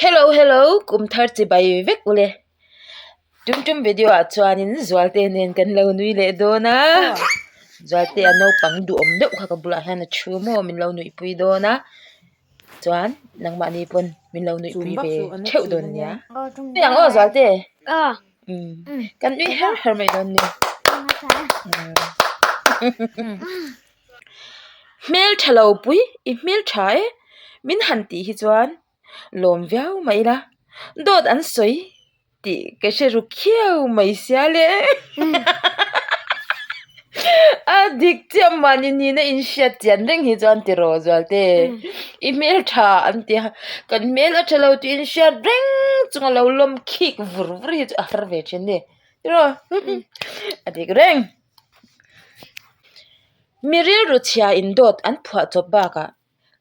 Hello, kum thar chi bai vek ule. Tum video a chuan in zualte nen kan lo nui le do na. Zualte ano pang du om deuh kha ka bula han chu mo min lo nui pui do na. Chuan nang ma ni pon min lo nui pui ve theu don nia. Yang o zualte. Kan nui her mai don ni. Hmeltha lo pui I Hmeltha e min han ti hi chuan Lawm Viau mai la dot an soi ti ke she ru khiau mai sia le a dik tiam mani ni na in sha tian reng hi chuan ti ro zwal te I Hmeltha an ti kan mel a thalo ti in sha reng chunga lo lom khik vur hi chu a har ve chen ni ro a dik reng Miril ruchia in dot an phua chop ba ka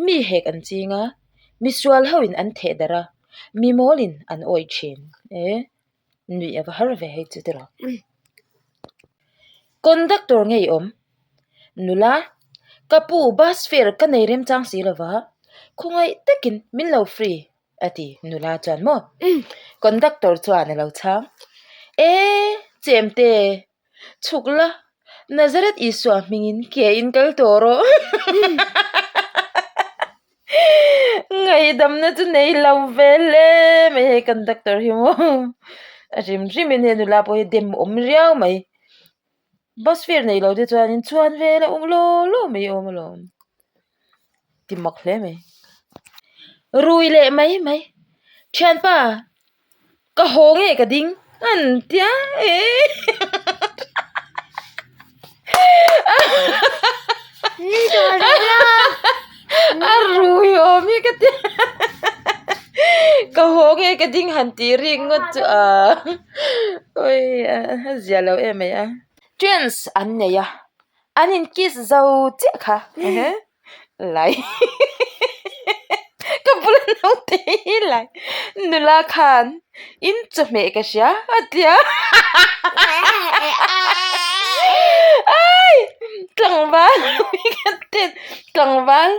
mi hek an chinga mi sual hoin an the dara mi molin an oi chin nui ava har ve he chu tero conductor ngei om nula kapu bus fare ka nei rem chang si lova khungai takin min lo free ati nula chan mo conductor chuan lo chang chemte chukla Nazaret iswa mingin ke in kal toro ngai dam na chu nei lo vele me he conductor hi mo rim in he nula po he dem om riau mai bus fare nei lo de chuan in chuan vele lo mai om lo ti mak hle mai rui le mai thian pa ka hong e ka ding an tia rui om e ka tia ka hong e ka ding han ti ring ngot chu oi zia lo e mai twins an ne ya anin kiss zau che kha lai kabul no te lai nula khan in chme ka sha atia ai tlangwal tlangwal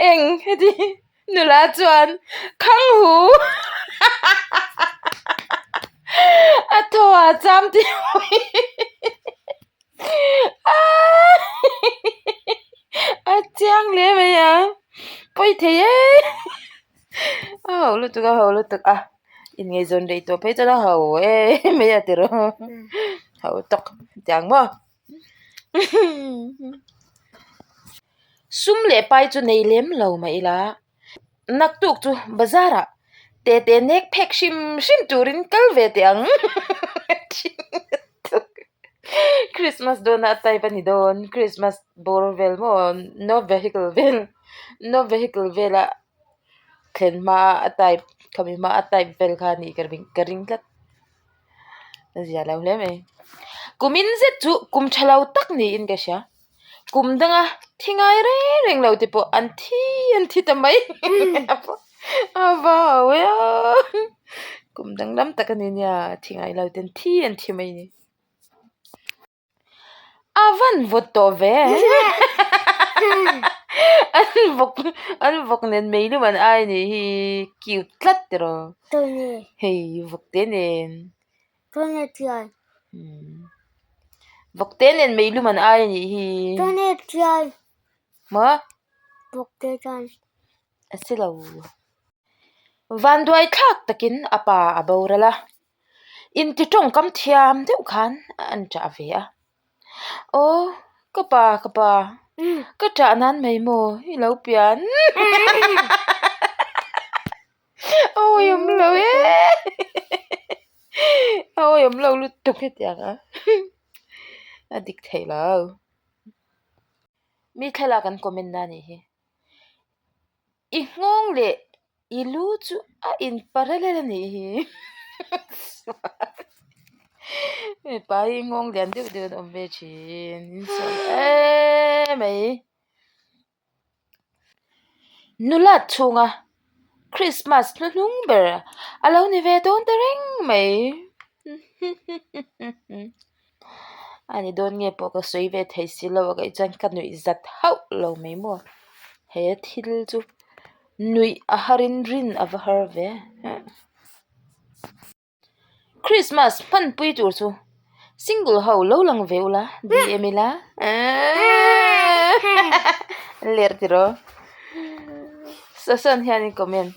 eng hedi nula chuan khang hu athoa cham ti chang le mai ya poi the ye lu tu in nge zon dei to pe cha ho me ya tero ho tok chang mo sum le pai chu nei lem lo mai la nak tuk chu bazara te nek phek shim turin kal ve tiang Christmas don atay pa ni don Christmas borvel mo no vehicle vela khen ma atay kami ma atay vel khani karing tat zia law le me kumin ze chu kum thalau tak ni in ka sha kum danga thingai reng lo te po an thi tamai ava we kum dang lam takani nya thingai lo ten thi mai ni avan voto ve an vok nen meilu man ai ni hi cute tlat tero hey vok tenen tian vok tenen meilu man ai ni hi tian ma vok tian asilo van duai thak takin apa aborala in ti tong kam thiam deuh khan an cha ve a kapa ka tra nan mai mo hi lo pian yum lo yum lo lu tuk he tiang adik thei lo mi thela kan comment na ni hi I ngong le I lu chu a in parallel ni hi me pai ngong lian deuh om ve chin so mai nula chunga Christmas nung ber alo ni ve don ta reng mai ani don nge po ka soi ve thei si lo ga chan ka nui zat hau lo mai mo he thil chu nui a harin rin avahar ve Christmas pan pui tur chu single ho lo lang veula di emila ler tiro sasan hian comment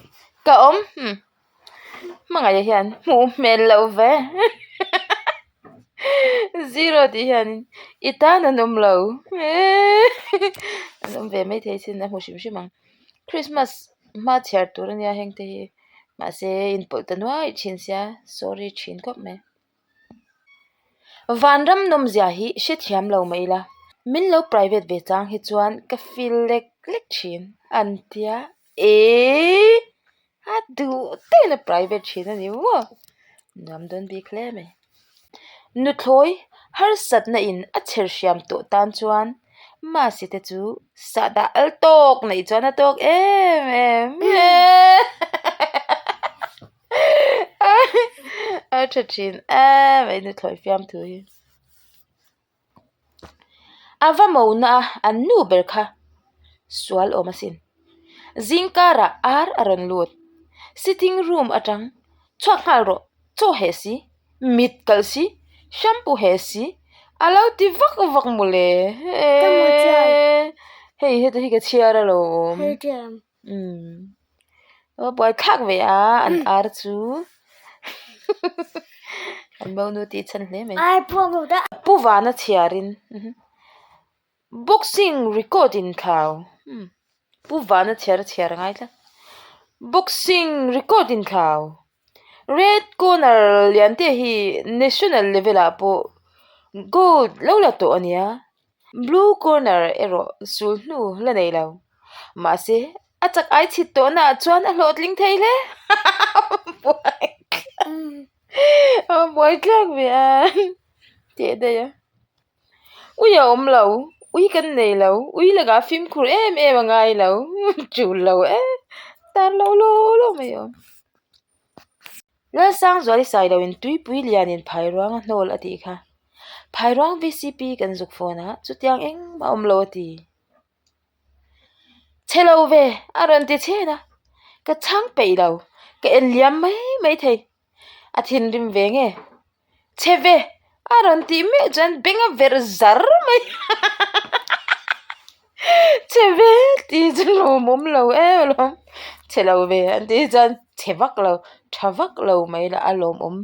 ka mga hian mu mel lo ve zero ti hian itana nom lo nom ve mai thei sin na mu shim shimang Christmas ma chhar tur ania hengte hi ma se in poltanwa chin sia sorry chin kop me vanram nom zia hi she thiam lo mai la min lo private ve chang hi chuan ka feel lek chin antia ha du te na private chin ani wo nam don bi khle me nu thloi har sat na in a cher siam to tan chuan ma si te chu sada al tok nei chuan a tok em a thachin mai nu thloi Fiamthu hi ava mo na an nu ber kha sual omasin zingkara aron lut sitting room atang chwakal ro cho hesi mit kalsi shampoo hesi alau ti vak mule hey he hi ka chiara lo boy khak ve a an ar chu an mo nu ti chan hle me ai phono da puwana chiarin boxing recording cow puwana chiar ngai la boxing recording cow red corner liante hi national level apo gold lola to ania blue corner ero sulnu la nei lo ma se achak ai chit to na chuan a hlotling theile boy klak ve a te de ya uya lo ui kan nei lo ui laga film khur em ngai lo chu lo tar lo me yo la sang zoli sai lo in tui pui lian in phai ruang hnol ati kha phai ruang VCP kan zuk phone chu tiang eng ma lo ti chelo ve aron ti chena ka chang pe lo ka en liam mai thei athin rim ve nge cheve aron ti me jan benga ver zar mai cheve ti lo mom lo lo chelo ve an ti jan chevak lo thavak lo mai la alom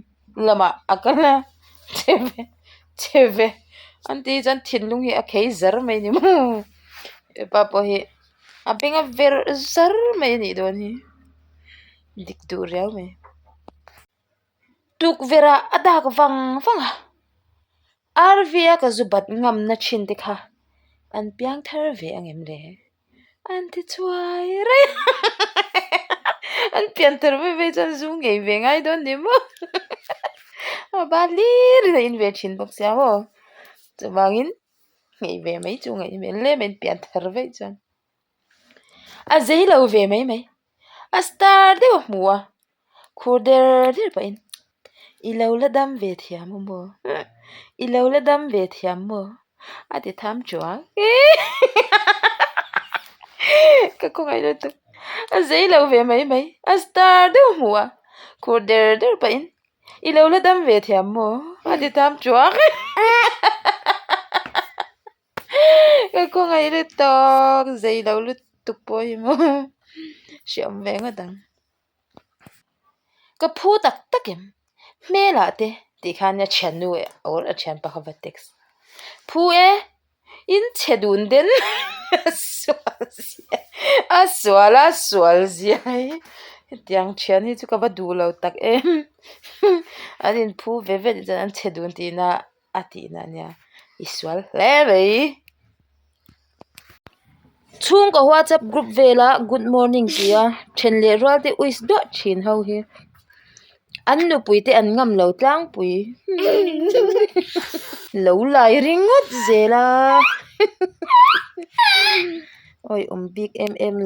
lama akala cheve an ti jan thinlung hi a khei zar mai ni mu papo hi a benga ver zar mai ni don hi dik tu riau me tuk vera adak wanga arvia ka zubat ngam na chin te kha an piang thar ve angem le an ti chuai re an pian thar ve chan zung ngei ve ngai don ni mo ba lir na in ve chin bok sia ho chawangin ngei ve mai chu ngei me le men pian thar ve chan a zei lo ve mai a star de muwa khuder dir pa in ilola dam ve thiam mo ilola dam ve thiam mo ati tham chuang ka ko ngai lo tu a zei lo ve mai a star de muwa khuder dir pa in ilola dam ve thiam mo ati tham chuang ka ko ngai lo to zei lo lu tu po hi mo siam ve nga dang ka phu tak takem mela te ti khan ya chanu or a chan pa tex phu in chedun den swal zia tiang chian hi chu ka ba du lo tak anin phu ve jan chedun ti na ati na nya iswal le vei chung ka WhatsApp group vela good morning tia thenle ral te uis do chin ho hi an nu pui te an ngam lo tlang pui lo lai ringot zela oi big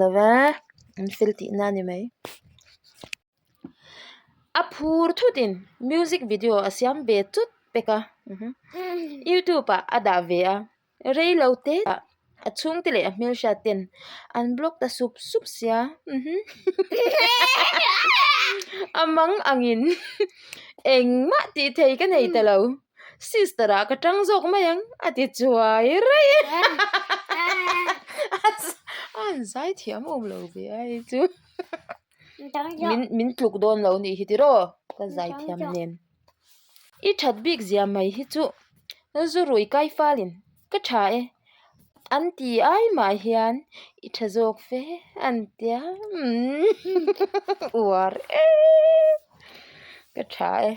lava an filti na ni mai apur thutin music video asyam be chut peka YouTube ada ve a rei lo te a chung ti le a hmelsha ten an block ta sup sia amang angin engma ti thei ka nei ta lo sister a ka tang jok mayang ati chuai rai an zai thiam lo be ai chu min tluk don lo ni hi ti ro ka zai thiam nen I that big zia mai hi chu zurui kai falin ka tha e anti ai ma hian I tha jok fe antia war ka tha e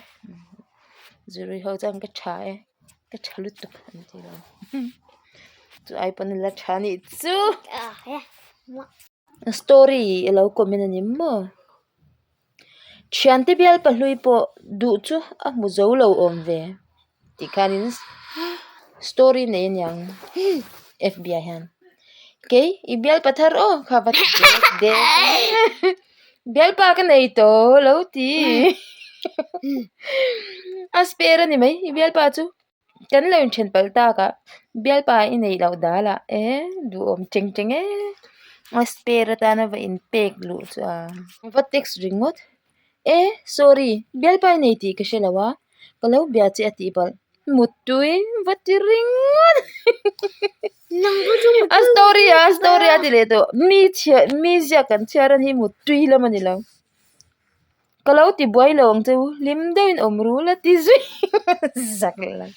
zurui ho chang ka tha e ka chalut tuk anti lo chu ai pan la tha ni chu story elo comment ani mo Chian te bial pa hlui po du chu a mu zo lo om ve ti khanin story nei nyang FBI han ke I bial pathar o khabat de bial pa ka nei to lo ti aspera ni mai I bial pa chu kan lo chen pal ta ka bial pa I nei lo dala du om cheng cheng aspera ta na va in pek lu chu va text ringot sorry bial pa nei ti ka shelawa kalau bia chi ati bal mutui vati ringot story ati le to mi sia kan charan hi mutui la manilo kalau ti boy long chu lim doin omru la ti zui zakla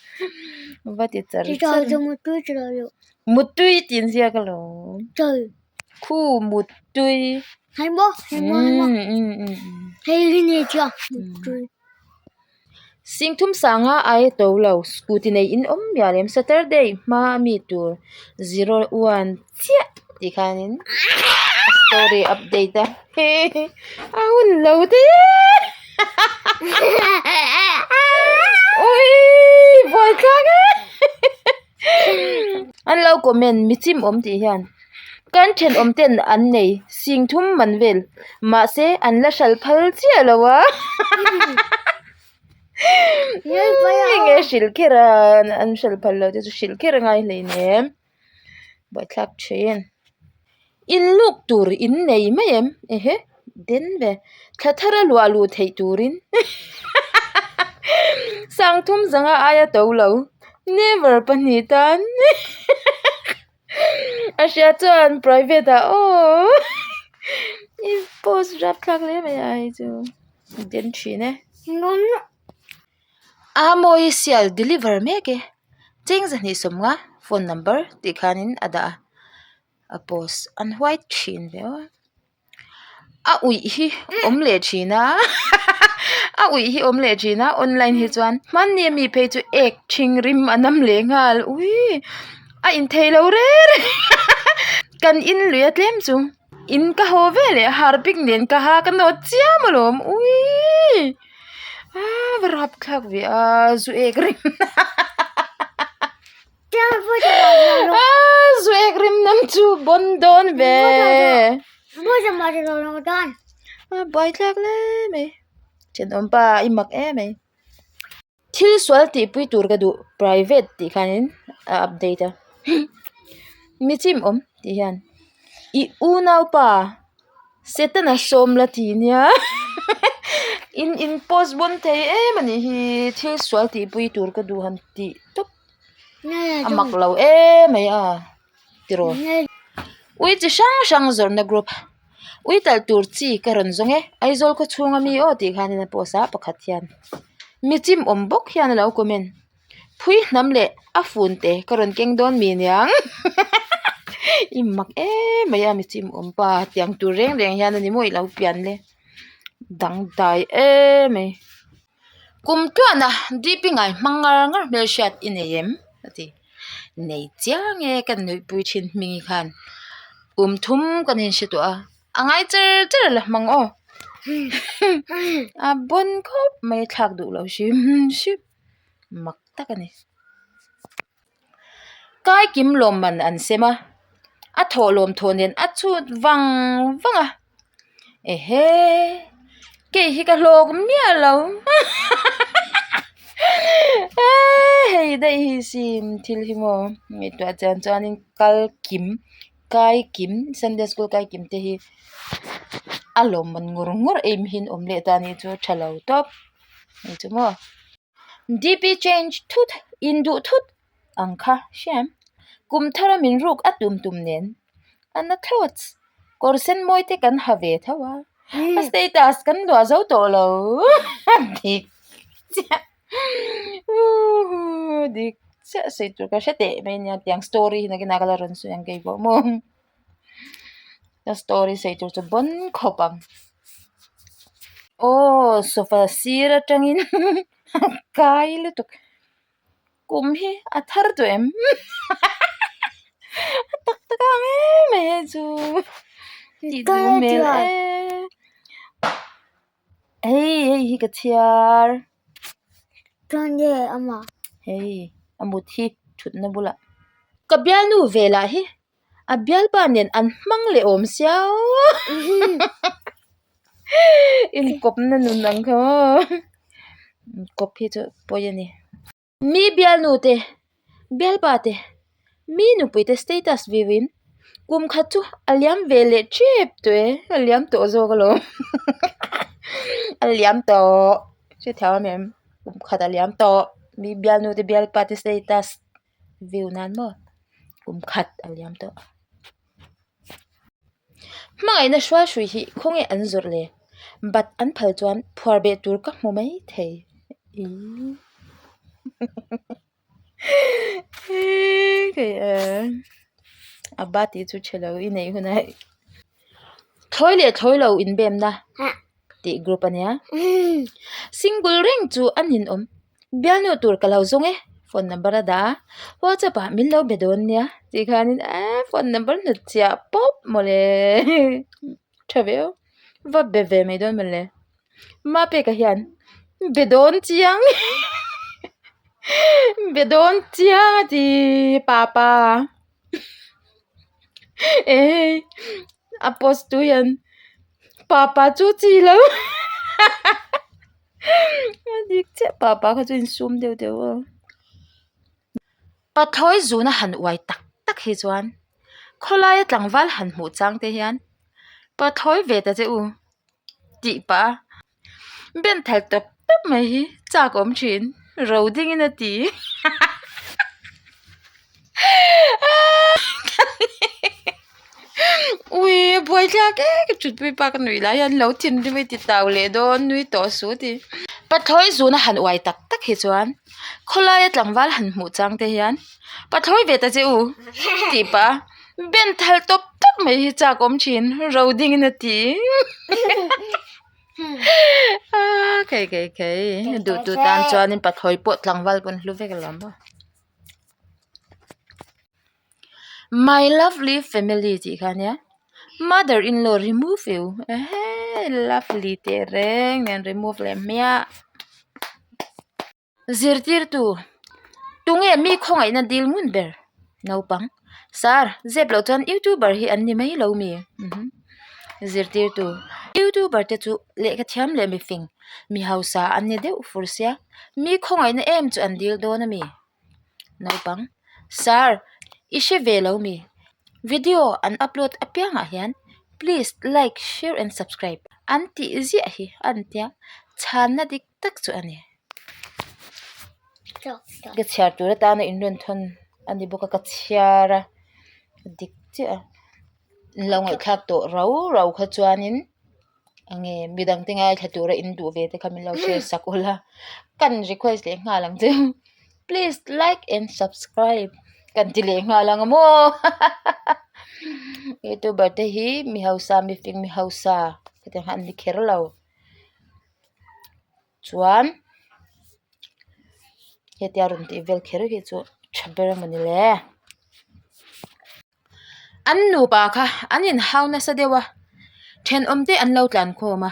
vati char mutui tin sia kalo khu mutui hai mo hay ni chưa Singthum sanga ai to lo scooty nei in yarem Saturday ma mi tur 01 chia ti khanin story update aun lo te oi boy kaga an lo comment michim ti hian kan then ten an nei singthum manvel ma se an la shal phal chia lawa nge shilkira an shal phal lo chu shilkira ngai le ne boy thak chen in luk tur in nei mayem den ve thathara lu thei turin sangthum zanga aya to lo never panitan asha chuan private if post rap thak le mai ai chu den chine moi sial deliver meke cheng zani somnga phone number ti khanin ada a post an white chin ve a ui hi omle china a ui hi omle china online hi chuan man ne mi phe chu ek thing rim anam le ngal ui a in thailo re kan in luya tlem chu in ka ho vele harpik nen ka ha kan no chiamalom ui berap khak ve zu ek rim zu ek rim nam chu bondon ve boy thak le me chen om pa imak me thil swal ti pui tur ka du private ti khanin update michim ti hian I unau pa setana som la ti nia in post bon thei mani hi thil swal ti pui tur ka du han ti top amak lo mai tiro ui chi sang zor na group ui tal tur chi karon zonge aizol ko chunga mi ti khanin posa pakhat hian michim bok hian lo comment phui namle a phun te karon keng don mi niang imak maya michim pa tiang tu reng hian ani moi lo pian le dang dai me kum tu na dipping ai mangar ngar mel shat in em ati nei chiang kan noi pui thin mi khan thum kan hin shi to angai cher la mang a bon khop mai thak du lo shim mak takani kai kim lom man an sema a tholom thonen a chut wanga ke hi ka lok mia lo hei dai hi sim thil hi mo ngai to chan chuanin kal kim kai kim Sunday school kai kim te hi alom man ngur aim hin omle ta ni chu thalo top ni chu mo dp change thut indu thut angkha sham kum thara min ruk atum tum nen anna clothes korsen moi te kan have thawa status kan lo zo to lo dik dik se tu ka se te me nya tiang story na ginagala ron su yang kay bo mo the story se tu bon khopang oh sofa sira tangin kai lu tuk kum hi athar tu em tak tak me chu di du me hey hi ka thiar Tonye ama. hey amut hi thut na bula ka bial nu vela hi a bial pa nen an hmang le om siao in kop na nun nang kho kop hi chu poyani mi bial nu te bial pa te mi nu pui te status viwin kum kha chu aliam vele chip tu aliam to zo galo aliam to che thaw mem kum kha aliam to mi bial nu te bial pa te status view nan mo kum khat aliam to mangai na shwa shui hi khonge an zur le bat an phal chuan phwar be tur ka hmu mai thei cái abati chu chelo I nei hunai thoi lo in bem na ti group ania single ring chu an hin om biano tur kalau zong e phone number da WhatsApp a min lo bedon nia ti khanin phone number na chia pop mole thaveo va beve me don mele ma pe ka hian bedon chiang bedon chiang ti papa apos tu yan papa chu chi lo dik che papa kha chu in sum deu deu pa thoi zu na han uai tak tak hi chuan kholai tlangwal han mu chang te hian pa thoi ve ta che u ti pa ben thal top top mai hi cha kom thin ro ding in a ti ui boy la ke chut pi pa kan ui la yan lo tin di mai ti taw le don nui to su ti pa thoi zu na han uai tak tak hi chuan kholai tlangwal han mu chang te hian pa thoi ve ta che u ti pa ben thal top top mai hi cha kom thin ro ding in a ti cái du tu tan chuan in pa thoi po tlangwal pon hlu ve ka lam ba my lovely family ti khania mother-in-law remove you lovely te reng nen remove le mia zirtir tu tunge mi khongai na dil mun ber no pang sar zeblo chan youtuber hi anni mai lo mi zirtir tu youtuber te chu le ka thiam le mi fing mi hausa anni deu fursia mi khongai na em chu an dil do na mi no pang sar ishe ve lo mi video an upload apyanga hian please like share and subscribe anti zia hi antia channa dik tak chu ani ga chhar tu ta na inron thon ani boka ka chhiara dik che longai thak to rau kha chuanin ange midang tingai thatura in du ve te khamin lo share sakula kan request le nga lang che please like and subscribe kan ti le nga lang mo youtuber te hi mi hausa mi fing mi hausa te han mi kher lo chuan hetia rum ti vel kher hi chu thaber mani le an nu pa kha anin hauna sa dewa then omte an lo tlan kho ma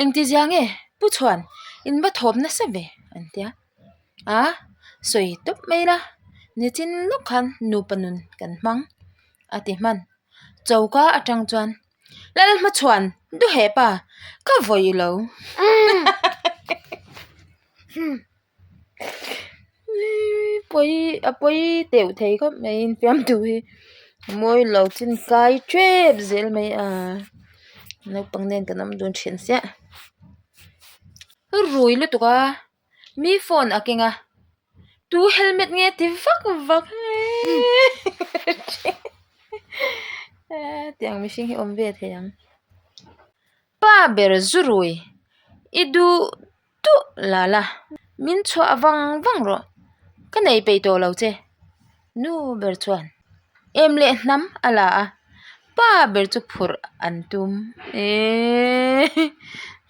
engti jange pu chuan in ba thop na sa ve antia soi top mai la ni chin lokhan nu panun kan mang ati man chauka atang chuan lal ma chuan du he pa ka voi lo poi teu thei có mấy Fiamthu hi môi lâu trên cái trip zel mấy nó bằng nên cái nắm đun chuyện xe rồi lúc đó mi phone à kinh à tu helmet nghe thì vắc tiếng mi sinh ôm về thế yang pa ber zurui idu tu la min chua vang rồi cái này bị tổ lâu chứ nu ber chuan em lệ nắm ala pa ber chu phur antum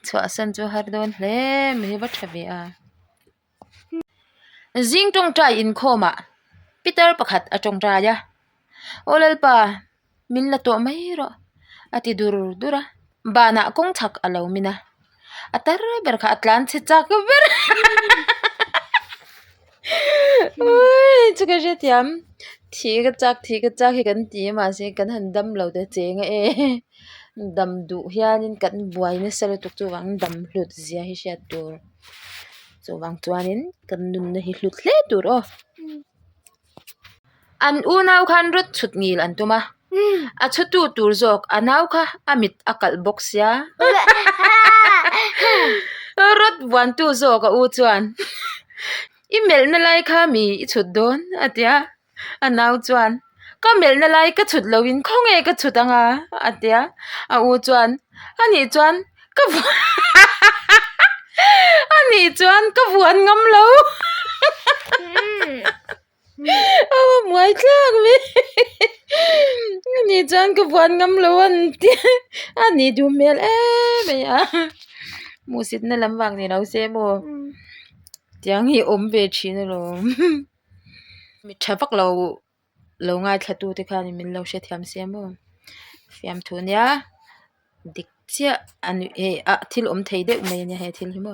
chua san chu har don hle mi ba thabe zing tong trai in khoma Peter pakhat atong tra ya olal pa min la to mai ro ati dura bana kong thak alo mina atar ber kha atlan che chak ber ôi chú cái gì tiệm thì cái chắc thì cái tí mà sẽ cái hành đâm lâu để chế nghe đâm đủ hiền nên cái buổi nên sau tục chú vắng đâm lụt gì hay sẽ đủ chú vắng chú anh cái nun này lụt lẽ đủ rồi anh u nào khăn rút chút nghỉ anh tụi mà à chút tu tu rồi anh nào kha amit akal box ya rút one tu rồi cái u chuan email na lai kha mi chut don atia anaw chuan ka mel na lai ka chut loin khonge ka chutanga atia a u chuan ani chuan ka ani chuan ka vuan ngam lo muai tlang mi ani chuan ka vuan ngam lo an ti ani du mel me ya musit na lamwang ni nau se mo tiếng hi ôm về chín rồi mình chả bắt lâu lâu ngay thật tu thì khai mình lâu sẽ tham xem mà Fiamthu nhá địch chia anh thil ôm thấy đấy mày nhà hay thil mà